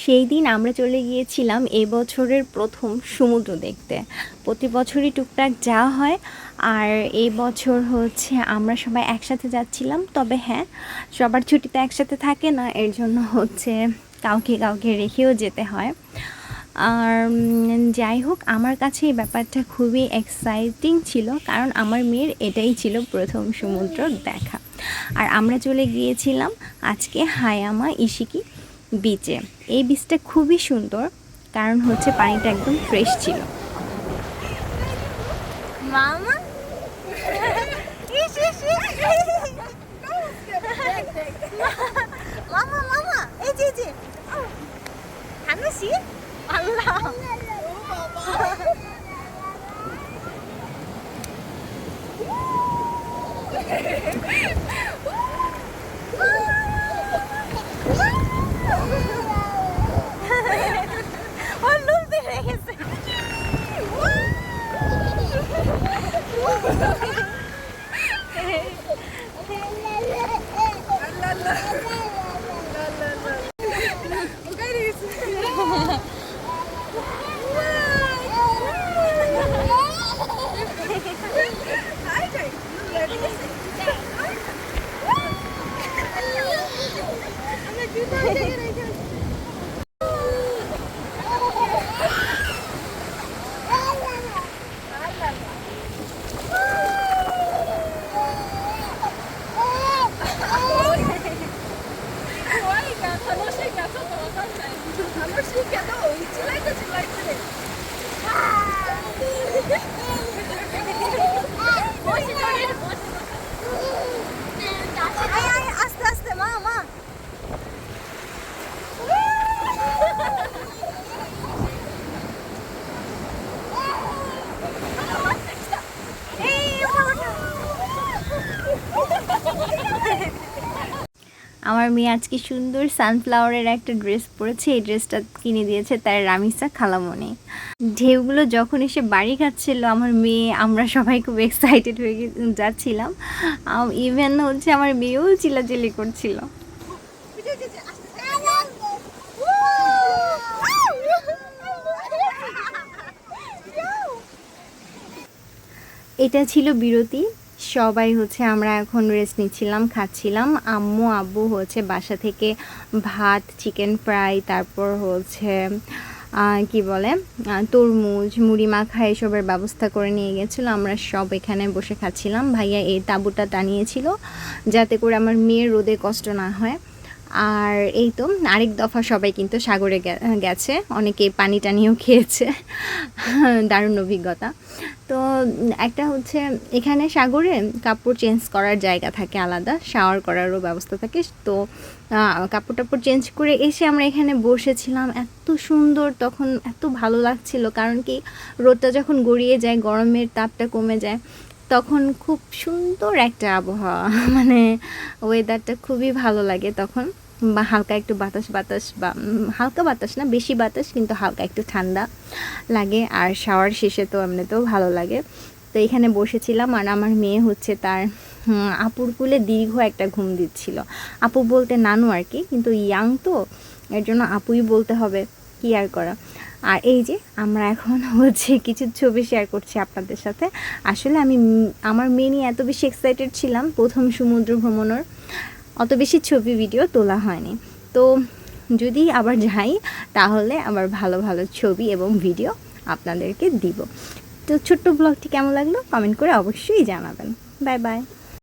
সেই দিন আমরা চলে গিয়েছিলাম এবছরের প্রথম সমুদ্র দেখতে। প্রতি বছরই টুকটাক যাওয়া হয়, আর এই বছর হচ্ছে আমরা সবাই একসাথে যাচ্ছিলাম। তবে হ্যাঁ, সবার ছুটি তো একসাথে থাকে না, এর জন্য হচ্ছে কাউকে কাউকে রেখেও যেতে হয়। আর যাই হোক, আমার কাছে এই ব্যাপারটা খুবই এক্সাইটিং ছিল, কারণ আমার মেয়ের এটাই ছিল প্রথম সমুদ্র দেখা। আর আমরা চলে গিয়েছিলাম আজকে হায়ামা ইশিকি বিচে। এই বিচটা খুবই সুন্দর, কারণ হচ্ছে পানিটা একদম ফ্রেশ ছিল। মামা মামা মামা এই যে যে হানুসি আল্লাহ আস্তে আস্তে মা মা আমার মেয়ে আজকে সুন্দর সানফ্লাওয়ারের একটা ড্রেস পরেছে। এই ড্রেসটা কিনে দিয়েছে তার রামিসা খালামণি। ঢেউগুলো যখন এসে বাড়ি খাচ্ছিল, আমার মেয়ে আমরা সবাই খুব এক্সাইটেড হয়ে যাচ্ছিলাম। ইভেন হচ্ছে আমার মেয়েও চিল্লাচিল্লি করছিল। এটা ছিল বিরতি। সবাই হচ্ছে আমরা এখন রেস্ট নিচ্ছিলাম, খাচ্ছিলাম। আম্মু আব্বু হচ্ছে বাসা থেকে ভাত, চিকেন ফ্রাই, তারপর হচ্ছে কি বলে তরমুজ, মুড়ি মাখা এসবের ব্যবস্থা করে নিয়ে গেছিলো। আমরা সব এখানে বসে খাচ্ছিলাম। ভাইয়া এই তাঁবুটা টানিয়েছিল যাতে করে আমার মেয়ের রোদে কষ্ট না হয়। আর এই তো আরেক দফা সবাই কিন্তু সাগরে গেছে, অনেকে পানি টানিও খেয়েছে। দারুণ অভিজ্ঞতা। তো একটা হচ্ছে এখানে সাগরে কাপড় চেঞ্জ করার জায়গা থাকে, আলাদা শাওয়ার করারও ব্যবস্থা থাকে। তো কাপড় টাপড় চেঞ্জ করে এসে আমরা এখানে বসেছিলাম। এত সুন্দর, তখন এত ভালো লাগছিল, কারণ কি রোদটা যখন গড়িয়ে যায়, গরমের তাপটা কমে যায়, তখন খুব সুন্দর একটা আবহাওয়া, মানে ওয়েদারটা খুবই ভালো লাগে তখন। বা হালকা একটু বাতাস বাতাস, বা হালকা বাতাস না, বেশি বাতাস, কিন্তু হালকা একটু ঠান্ডা লাগে। আর শাওয়ার শেষে তো এমনিতেও ভালো লাগে। তো এখানে বসেছিলাম, আর আমার মেয়ে হচ্ছে তার আপুর কুলে দীর্ঘ একটা ঘুম দিচ্ছিল। আপু বলতে নানু আর কি, কিন্তু ইয়াং তো, এর জন্য আপুই বলতে হবে, কি আর করা। আর এই যে আমরা এখন হচ্ছে কিছু ছবি শেয়ার করছি আপনাদের সাথে। আসলে আমি আমার মেয়ে নিয়ে এত বেশি এক্সাইটেড ছিলাম, প্রথম সমুদ্র ভ্রমণের, অত বেশি ছবি ভিডিও তোলা হয়নি। তো যদি আবার যাই, তাহলে আবার ভালো ভালো ছবি এবং ভিডিও আপনাদেরকে দিব। তো ছোট্ট ব্লগটি কেমন লাগলো কমেন্ট করে অবশ্যই জানাবেন। Bye bye.